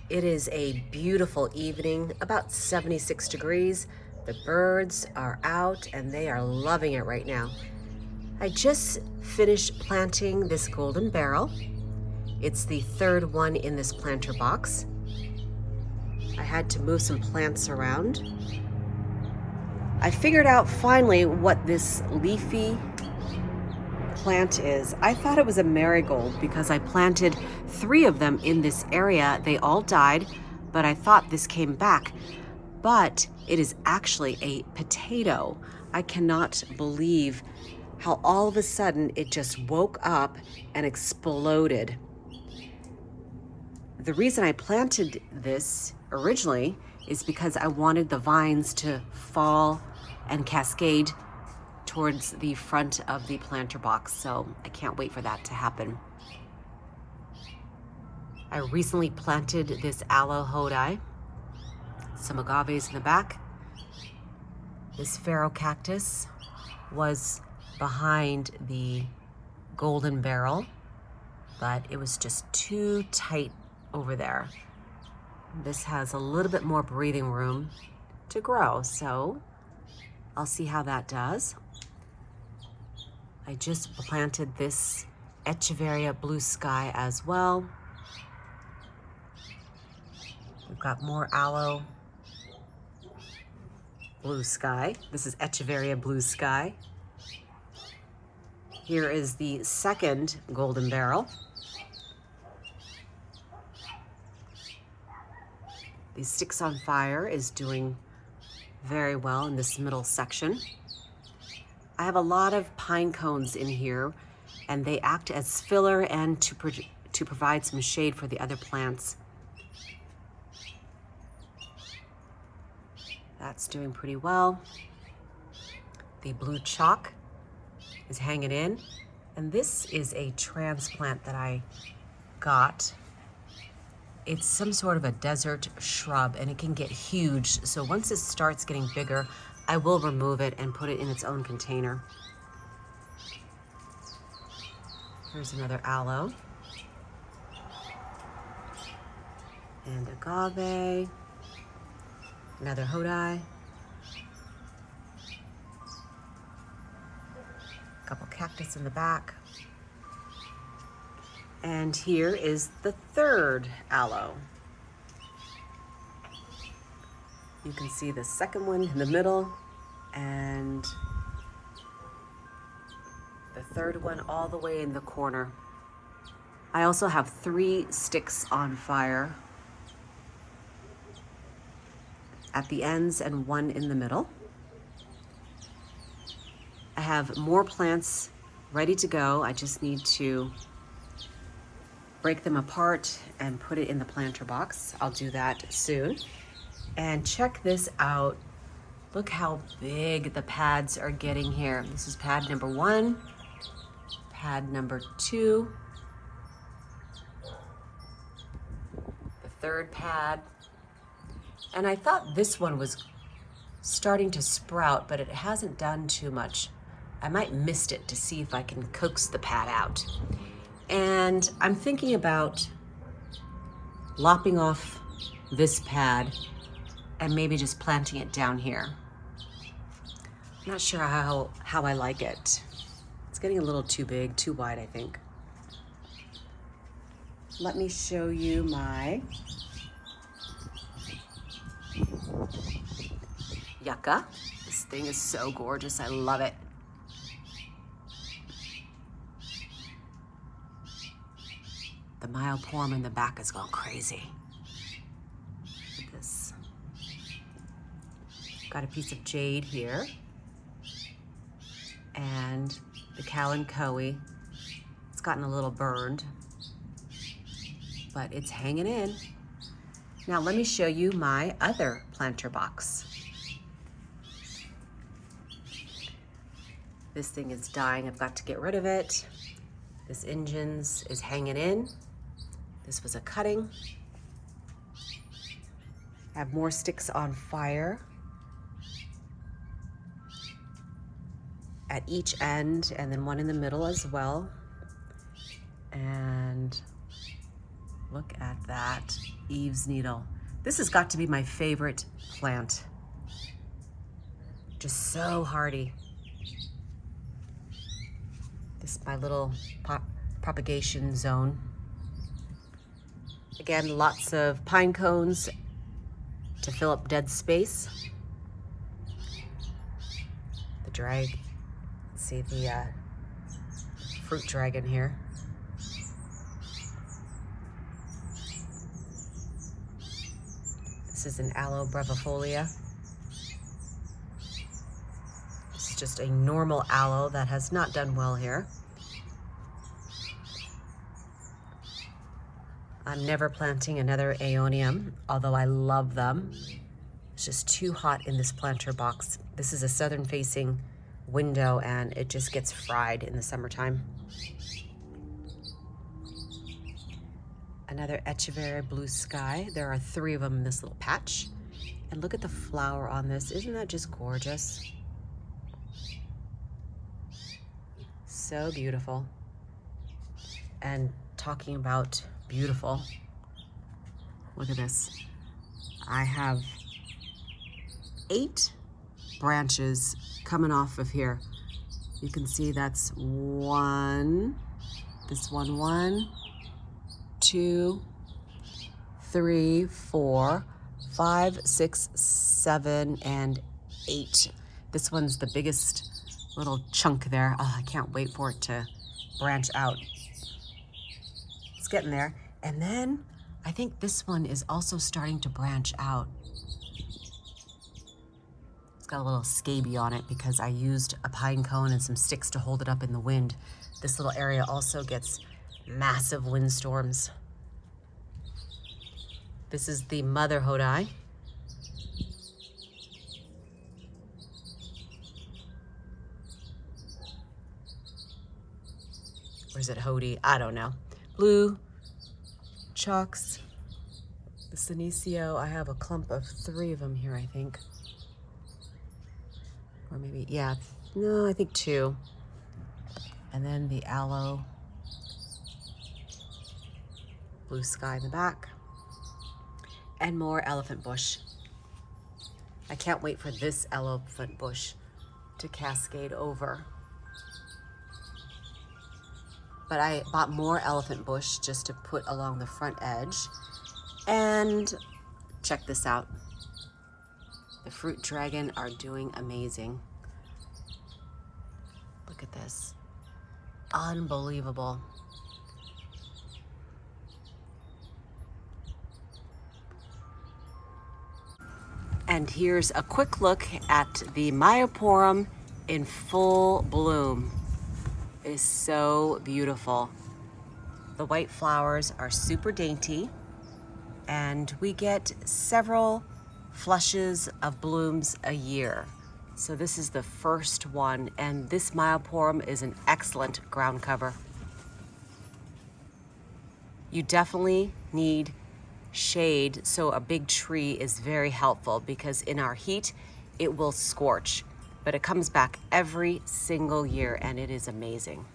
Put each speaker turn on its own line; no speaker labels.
It is a beautiful evening, about 76 degrees. The birds are out and they are loving it right now. I just finished planting this golden beryl. It's the third one in this planter box. I had to move some plants around. I figured out finally what this leafy plant is. I thought it was a marigold because I planted 3 of them in this area. They all died, but I thought this came back. But it is actually a potato. I cannot believe how all of a sudden it just woke up and exploded. The reason I planted this originally is because I wanted the vines to fall and cascade towards the front of the planter box, so I can't wait for that to happen. I recently planted this aloe hodai, some agaves in the back. This pharaoh cactus was behind the golden beryl, but it was just too tight over there. This has a little bit more breathing room to grow, so I'll see how that does. I just planted this Echeveria blue sky as well. We've got more aloe blue sky. This is Echeveria blue sky. Here is the second golden beryl. The Sticks on Fire is doing very well in this middle section. I have a lot of pine cones in here, and they act as filler and to provide some shade for the other plants. That's doing pretty well. The blue chalk is hanging in, and this is a transplant that I got. It's some sort of a desert shrub, and it can get huge. So once it starts getting bigger, I will remove it and put it in its own container. Here's another aloe. And agave. Another hodai. A couple cactus in the back. And here is the third aloe. You can see the second one in the middle and the third one all the way in the corner. I also have 3 sticks on fire at the ends and 1 in the middle. I have more plants ready to go. I just need to break them apart and put it in the planter box. I'll do that soon. And check this out. Look how big the pads are getting here. This is pad number 1, pad number 2, the third pad. And I thought this one was starting to sprout, but it hasn't done too much. I might mist it to see if I can coax the pad out. And I'm thinking about lopping off this pad and maybe just planting it down here. I'm not sure how I like it. It's getting a little too big, too wide, I think. Let me show you my yucca. This thing is so gorgeous, I love it. The Myoporum in the back is going crazy. Look at this. Got a piece of jade here. And the Kalanchoe. It's gotten a little burned, but it's hanging in. Now let me show you my other planter box. This thing is dying. I've got to get rid of it. This Ingens is hanging in. This was a cutting. I have more sticks on fire at each end, and then 1 in the middle as well. And look at that. Eve's needle. This has got to be my favorite plant. Just so hardy. This is my little propagation zone. Again, lots of pine cones to fill up dead space. The let's see the fruit dragon here. This is an Aloe brevifolia. This is just a normal aloe that has not done well here. I'm never planting another aeonium, although I love them. It's just too hot in this planter box. This is a southern facing window and it just gets fried in the summertime. Another Echeveria blue sky. There are 3 of them in this little patch. And look at the flower on this. Isn't that just gorgeous? So beautiful. And talking about beautiful, look at this. I have 8 branches coming off of here. You can see that's 1, this 1, 2, 3, 4, 5, 6, 7, and 8. This one's the biggest little chunk there. Oh, I can't wait for it to branch out. It's getting there. And then I think this one is also starting to branch out. It's got a little scaby on it because I used a pine cone and some sticks to hold it up in the wind. This little area also gets massive windstorms. This is the Mother Hodai. Or is it Hody? I don't know. Blue Chalks. The Senecio, I have a clump of 3 of them here, I think. Or maybe, yeah, no, I think 2. And then the Aloe blue sky in the back. And more elephant bush. I can't wait for this elephant bush to cascade over. But I bought more elephant bush just to put along the front edge. And check this out. The fruit dragon are doing amazing. Look at this. Unbelievable. And here's a quick look at the Myoporum in full bloom. It is so beautiful. The white flowers are super dainty, and we get several flushes of blooms a year. So this is the first one, and this Myoporum is an excellent ground cover. You definitely need shade, so a big tree is very helpful because in our heat, it will scorch. But it comes back every single year and it is amazing.